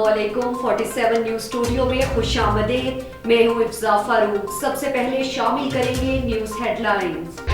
अस्सलामुअलैकुम 47 news studio में खुशामदीद। मैं हूँ इफ्जा फारूक। सबसे पहले शामिल करेंगे न्यूज हेडलाइंस।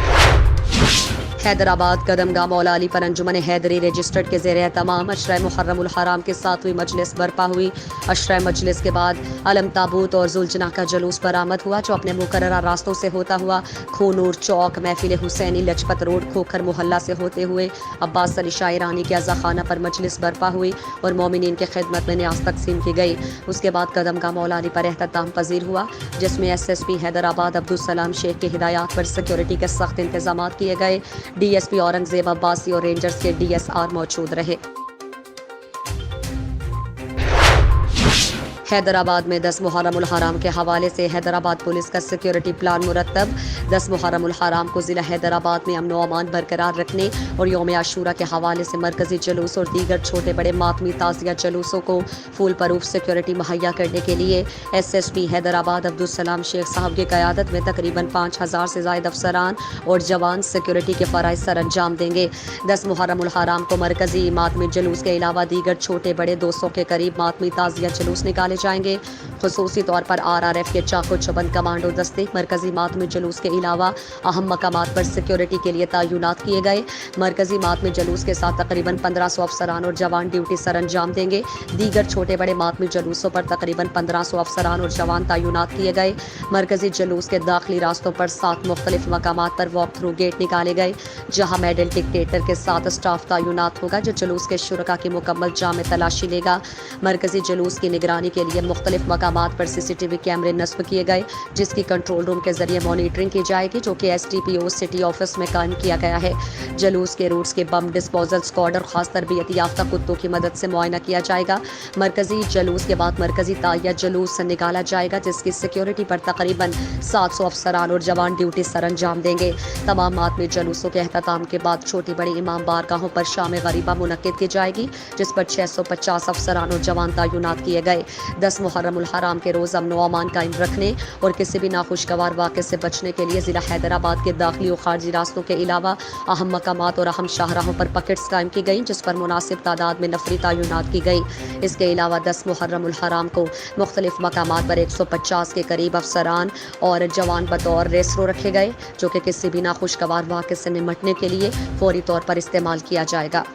हैदराबाद कदमगाह मौला अली पर अंजुमन हैदरी रजिस्टर्ड के ज़ेर तमाम अशरा मुहर्रमुल हराम के 7वीं मजलिस बर्पा हुई। अशरा मजलिस के बाद अलम ताबूत और जुलजना का जुलूस बरामद हुआ, जो अपने मुकर्ररा रास्तों से होता हुआ खूनूर चौक, महफिल हुसैनी, लजपत रोड, खोखर मोहल्ला से होते हुए अब्बास अली शाह ईरानी के अज़ाखाना पर मजलिस बर्पा हुई और मोमिनीन की खिदमत में न्याज तकसीम की गई। उसके बाद कदमगाह मौला अली पर एहतताम पजीर हुआ, जिसमें SSP हैदराबाद अब्दुल सलाम शेख की हिदायत पर सिक्योरिटी के सख्त इंतजाम किए गए। DSP औरंगजेब अब्बासी और रेंजर्स के DSR मौजूद रहे। हैदराबाद में 10 मुहर्रमुल हराम के हवाले से हैदराबाद पुलिस का सिक्योरिटी प्लान मुरतब। 10 मुहर्रमुल हराम को ज़िला हैदराबाद में अमन व अमान बरकरार रखने और यौम आशूरा के हवाले से मरकजी जुलूस और दीगर छोटे बड़े मातमी ताज़िया जुलूसों को फुल प्रूफ सिक्योरिटी मुहैया करने के लिए SSP हैदराबाद अब्दुल सलाम शेख साहब की क़यादत में तकरीबन 5000 से ज़ायद अफसरान और जवान सिक्योरिटी के फ़राइज़ सर अंजाम देंगे। 10 मुहर्रमुल हराम को मरकजी मातमी जुलूस के अलावा दीगर छोटे बड़े 200 के करीब मातमी ताज़िया जुलूस निकाले जाएंगे। खुसूसी तौर पर RRF के चाको चबंद कमांडो दस्ते मरकजी मातमी जुलूस के अलावा अहम मकामात पर सिक्योरिटी के लिए तैनात किए गए। मरकजी मातमी जुलूस के साथ तकरीबन 1500 अफसरान और जवान ड्यूटी सर अंजाम देंगे। दीगर छोटे बड़े मातमी जुलूसों पर तकरीबन 1500 अफसरान और जवान तैनात किए गए। मरकजी जुलूस के दाखिली रास्तों पर 7 मुख्तलिफ मकामात पर वॉक थ्रू गेट निकाले गए, जहाँ मेडल डिक्टेटर के साथ स्टाफ तैनात होगा, जो जुलूस के शुरका की मुकम्मल जामे तलाशी लेगा। मरकजी जुलूस की निगरानी के लिए मुख्तलिफ मकामात पर CCTV कैमरे नस्ब किए गए, जिसकी कंट्रोल रूम के जरिए मॉनिटरिंग की जाएगी, जो कि STPO सिटी ऑफिस में कायम किया गया है। जुलूस के रूट्स के बम डिस्पोजल स्क्वाड और खास तरबियत याफ्ता कुत्तों की मदद से मुआयना किया जाएगा। मरकजी जुलूस के बाद मरकजी ताइया जुलूस निकाला जाएगा, जिसकी सिक्योरिटी पर तकरीबन 700 अफसरान और जवान ड्यूटी सर अंजाम देंगे। तमाम मातमी जुलूसों के एहतमाम के बाद छोटी बड़ी इमाम बारगाहों पर शाम गरीबा मुनक्किद की जाएगी, जिस पर 650 अफसरान और जवान तैनात किए गए। 10 मुहर्रमुल हराम के रोज़ अमन व अमान कायम रखने और किसी भी नाखुशगवार वाक़े से बचने के लिए ज़िला हैदराबाद के दाखिली और खारजी रास्तों के अलावा अहम मकामात और अहम शाहराहों पर पकेट्स कायम की गई, जिस पर मुनासिब तादाद में नफरी तैनात की गई। इसके अलावा 10 मुहर्रमुल हराम को मुख्तलिफ मकामात पर 150 के करीब अफसरान और जवान बतौर रेसरो रखे गए, जो कि किसी भी नाखुशगवार वाक़े से निमटने के लिए फौरी तौर पर इस्तेमाल किया जाएगा।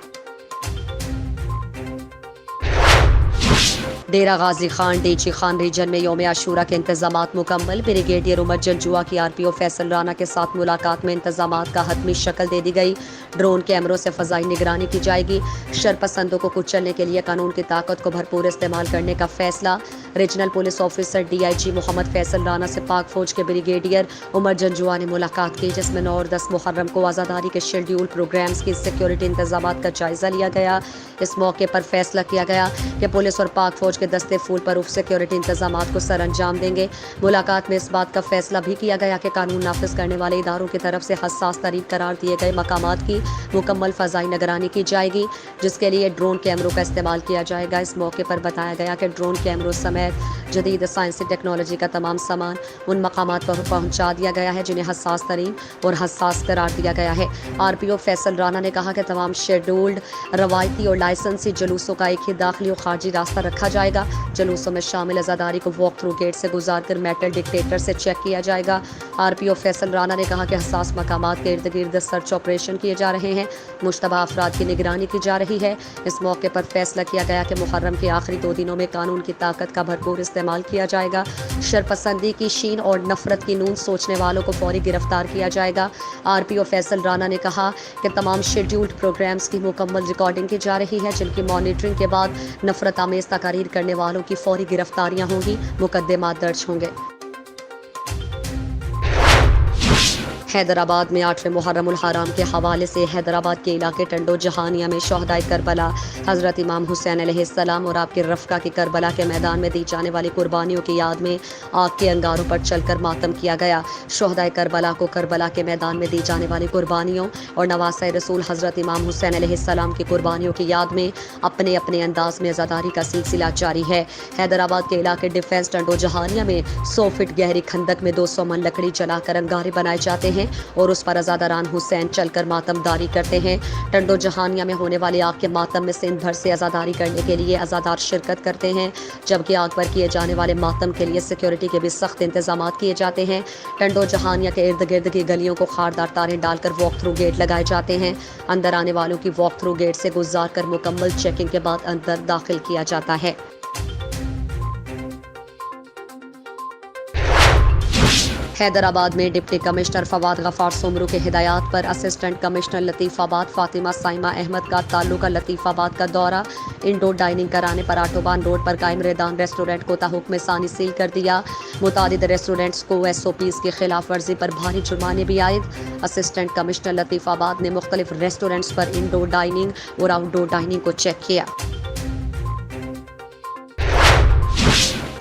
डेरा गाजी खान डीची खान रीजन में यौम आशूरा के इंतजामात मुकम्मल। ब्रिगेडियर उमर जंजुआ की RPO फैसल राना के साथ मुलाकात में इंतजामात का हतमी शक्ल दे दी गई। ड्रोन कैमरों से फ़ज़ाई निगरानी की जाएगी। शरपसंदों को कुचलने के लिए कानून की ताकत को भरपूर इस्तेमाल करने का फैसला। Regional police officer DIG Mohammad Faisal Rana से पाक फौज के ब्रिगेडियर उमर जंजुआ ने मुलाकात की, जिसमें 9 और 10 मुहर्रम को आज़ादारी के शेड्यूल प्रोग्राम्स की सिक्योरिटी इंतजामात का जायज़ा लिया गया। इस मौके पर फैसला किया गया कि पुलिस और पाक फौज के दस्ते फुल प्रूफ सिक्योरिटी इंतजामात को सर अंजाम देंगे। मुलाकात में इस बात का फैसला भी किया गया कि कानून नाफिज करने वाले इदारों की तरफ से हसास तरीन करार दिए गए मकामात की मुकम्मल फ़ज़ाई निगरानी की जाएगी, जिसके लिए ड्रोन कैमरों का इस्तेमाल किया जाएगा। इस मौके पर बताया गया कि ड्रोन कैमरों समेत जदीद साइंसी टेक्नोलॉजी का तमाम सामान उन मकामात पर पहुँचा दिया गया है, जिन्हें हसास तरीन और हसास करार दिया गया है। RPO फैसल राना ने कहा कि तमाम शेड्यूल्ड, रवायती और लाइसेंसी जुलूसों का एक ही दाखिली और खारजी रास्ता रखा जाएगा। जुलूसों में शामिल आज़ादारी को वॉक थ्रू गेट से गुजार कर मेटल डिक्टेटर से चेक किया जाएगा। RPO फैसल राना ने कहा कि हसास मकामात के इर्द गिर्द सर्च ऑपरेशन किए जा रहे हैं, मुश्तबा अफराद की निगरानी की जा रही है। इस मौके पर फैसला किया गया कि मुहर्रम के आखिरी 2 दिनों में कानून की ताकत का भरपूर इस्तेमाल किया जाएगा। शरपसंदी की शीन और नफरत की नून सोचने वालों को फौरी गिरफ्तार किया जाएगा। RPO फैसल राना ने कहा कि तमाम शेड्यूल्ड प्रोग्राम्स की मुकम्मल रिकॉर्डिंग की जा रही है, जिनकी मॉनिटरिंग के बाद नफरत आमेज तकारीर करने वालों की फौरी गिरफ्तारियां होंगी, मुकदमात दर्ज होंगे। हैदराबाद में 8वें मुहर्रमुल हराम के हवाले से हैदराबाद के इलाके टंडो जहानिया में शोहदाए करबला हज़रत इमाम हुसैन अलैहिस्सलाम और आपके रफ़का की करबला के मैदान में दी जाने वाली कुर्बानियों की याद में आग के अंगारों पर चलकर मातम किया गया। शोहदाए करबला को करबला के मैदान में दी जाने वाली कुर्बानियों और नवासे रसूल हज़रत इमाम हुसैन अलैहिस्सलाम की कुर्बानियों की याद में अपने अपने अंदाज में अज़ादारी का सिलसिला जारी है। हैदराबाद के इलाके डिफेंस टंडो जहानिया में 100 फीट गहरी खंदक में 200 मन लकड़ी जलाकर अंगारे बनाए जाते हैं। ہیں اور اس پر عزاداران حسین چل کر ماتم داری کرتے ہیں۔ ٹنڈو جہانیہ میں ہونے والے آگ کے ماتم میں سندھ بھر سے عزاداری کرنے کے لیے عزادار شرکت کرتے ہیں، جبکہ آگ پر کیے جانے والے ماتم کے لیے سیکیورٹی کے بھی سخت انتظامات کیے جاتے ہیں۔ ٹنڈو جہانیہ کے ارد گرد کی گلیوں کو خاردار تاریں ڈال کر واک تھرو گیٹ لگائے جاتے ہیں۔ اندر آنے والوں کی واک تھرو گیٹ سے گزار کر مکمل چیکنگ کے بعد اندر داخل کیا جاتا ہے۔ حیدرآباد میں ڈپٹی کمشنر فواد غفار سومرو کے ہدایات پر اسسٹنٹ کمشنر لطیف آباد فاطمہ سائمہ احمد کا تعلقہ لطیف آباد کا دورہ، انڈور ڈائننگ کرانے پر آٹوبان روڈ پر قائم ریدان ریسٹورنٹ کو تحکم ثانی سیل کر دیا۔ متعدد ریسٹورنٹس کو SOPs کی خلاف ورزی پر بھاری جرمانے بھی عائد۔ اسسٹنٹ کمشنر لطیف آباد نے مختلف ریسٹورنٹس پر انڈور ڈائننگ اور آؤٹ ڈور ڈائننگ کو چیک کیا۔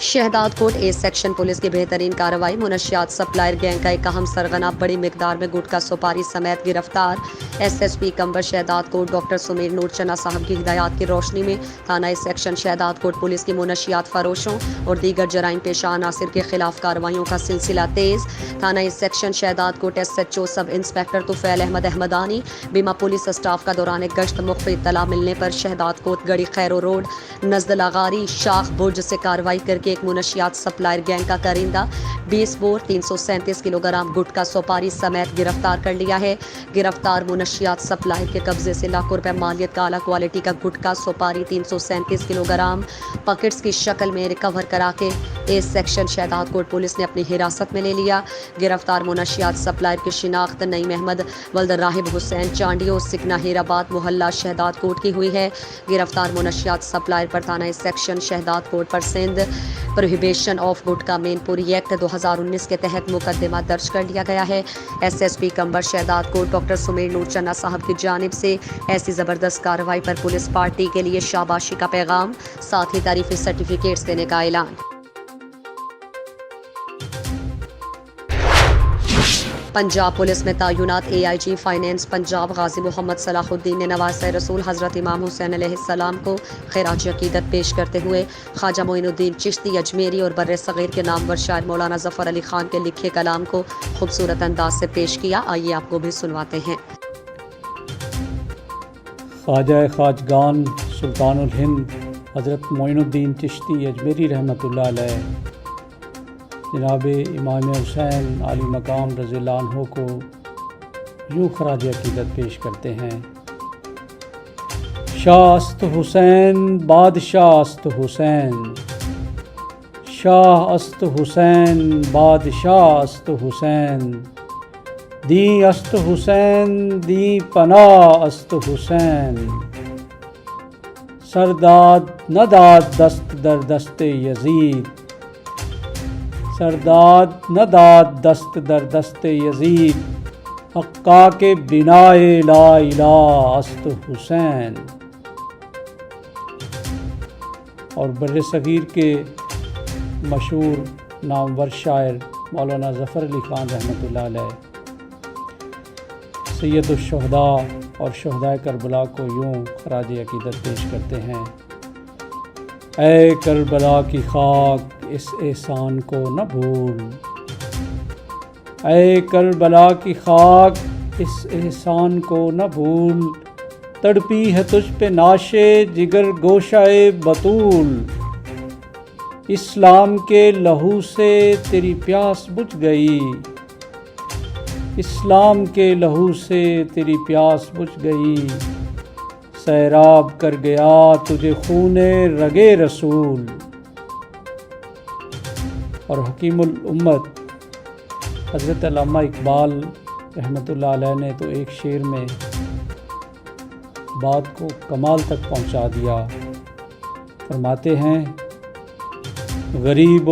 شہداد کوٹ A سیکشن پولیس کی بہترین کارروائی، منشیات سپلائر گینگ کا ایک اہم سرغنہ بڑی مقدار میں گٹکا سپاری سمیت گرفتار۔ SSP کمبر شہداد کوٹ ڈاکٹر سمیر نور چنا صاحب کی ہدایات کی روشنی میں تھانہ سیکشن شہداد کوٹ پولیس کی منشیات فروشوں اور دیگر جرائم پیشہ عناصر کے خلاف کارروائیوں کا سلسلہ تیز۔ تھانہ سیکشن شہداد کوٹ SHO سب انسپکٹر طفیل احمد احمدانی بیمہ پولیس اسٹاف کا دوران گشت مخفی اطلاع ملنے پر شہداد کوٹ گڑی خیرو روڈ نزد لاغاری شاخ برج سے کارروائی کر کے ایک منشیات سپلائر گینگ کا کارندہ 20 بور 337 کلو گرام گٹکا سپاری سمیت گرفتار کر لیا ہے۔ گرفتار منشیات سپلائر کے قبضے سے لاکھوں روپے مالیت کا اعلی کوالٹی کا گٹکا سپاری 337 کلو گرام پیکٹس کی شکل میں ریکور کرا کے A section Shahdad quote police نے اپنی حراست میں لے لیا۔ گرفتار منشیات سپلائر کی شناخت نعیم احمد ولد راہب حسین چانڈیو سکنہ ہیرآباد محلہ شہداد کوٹ کی ہوئی ہے۔ گرفتار منشیات سپلائر پر تھانہ سیکشن شہداد کوٹ پر Sindh prohibition of gutka Mainpuri act 2019 کے تحت مقدمہ درج کر لیا گیا ہے۔ SSP کمبر شہداد کوٹ ڈاکٹر سمیر نور چنا صاحب کی جانب سے ایسی زبردست کارروائی پر پولیس پارٹی کے لیے شاباشی کا پیغام، ساتھ ہی تعریفی سرٹیفکیٹس دینے کا اعلان۔ پنجاب پولیس میں تعینات AIG فائنینس پنجاب غازی محمد صلاح الدین نے نواسۂ رسول حضرت امام حسین علیہ السلام کو خراج عقیدت پیش کرتے ہوئے خواجہ معین الدین چشتی اجمیری اور بر صغیر کے نامور شاعر مولانا ظفر علی خان کے لکھے کلام کو خوبصورت انداز سے پیش کیا۔ آئیے آپ کو بھی سنواتے ہیں۔ خواجہ خواجگان سلطان الہند حضرت معین الدین چشتی اجمیری رحمۃ اللہ علیہ جناب امام حسین عالی مقام رضی اللہ عنہ کو یوں خراج عقیدت پیش کرتے ہیں۔ شاہ است حسین بادشاہ است حسین، شاہ است حسین بادشاہ است حسین، دی است حسین دی پناہ است حسین، سرداد نداد دست در دست یزید، سرداد نداد دست در دست یزید، حقا کے بنائے لا الہ است حسین۔ اور بر صغیر کے مشہور نامور شاعر مولانا ظفر علی خان رحمۃ اللہ علیہ سید الشہداء اور شہداء کربلا کو یوں خراج عقیدت پیش کرتے ہیں۔ اے کربلا کی خاک اس احسان کو نہ بھول، اے کربلا کی خاک اس احسان کو نہ بھول، تڑپی ہے تجھ پہ ناشے جگر گوشائے بطول، اسلام کے لہو سے تیری پیاس بجھ گئی، اسلام کے لہو سے تیری پیاس بجھ گئی، سیراب کر گیا تجھے خون رگے رسول۔ اور حکیم الامت حضرت علامہ اقبال رحمۃ اللہ علیہ نے تو ایک شعر میں بات کو کمال تک پہنچا دیا۔ فرماتے ہیں غریب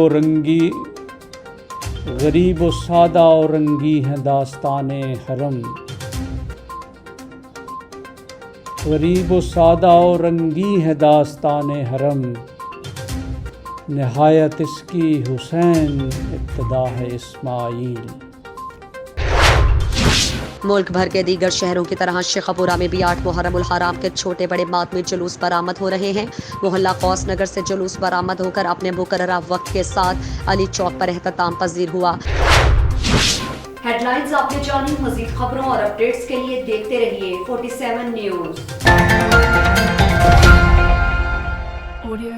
و سادہ و رنگی ہیں داستان حرم، غریب و سادہ و رنگی ہے داستان حرم، نہایت اس کی حسین ابتدا ہے اسماعیل۔ ملک بھر کے دیگر شہروں کی طرح شیخ پورہ میں بھی 8 محرم الحرام کے چھوٹے بڑے ماتمی جلوس برآمد ہو رہے ہیں۔ محلہ قوس نگر سے جلوس برآمد ہو کر اپنے مقررہ وقت کے ساتھ علی چوک پر اختتام پذیر ہوا۔ हेड लाइन्स आपने जानी, मजीद खबरों और अपडेट्स के लिए देखते रहिए 47 न्यूज।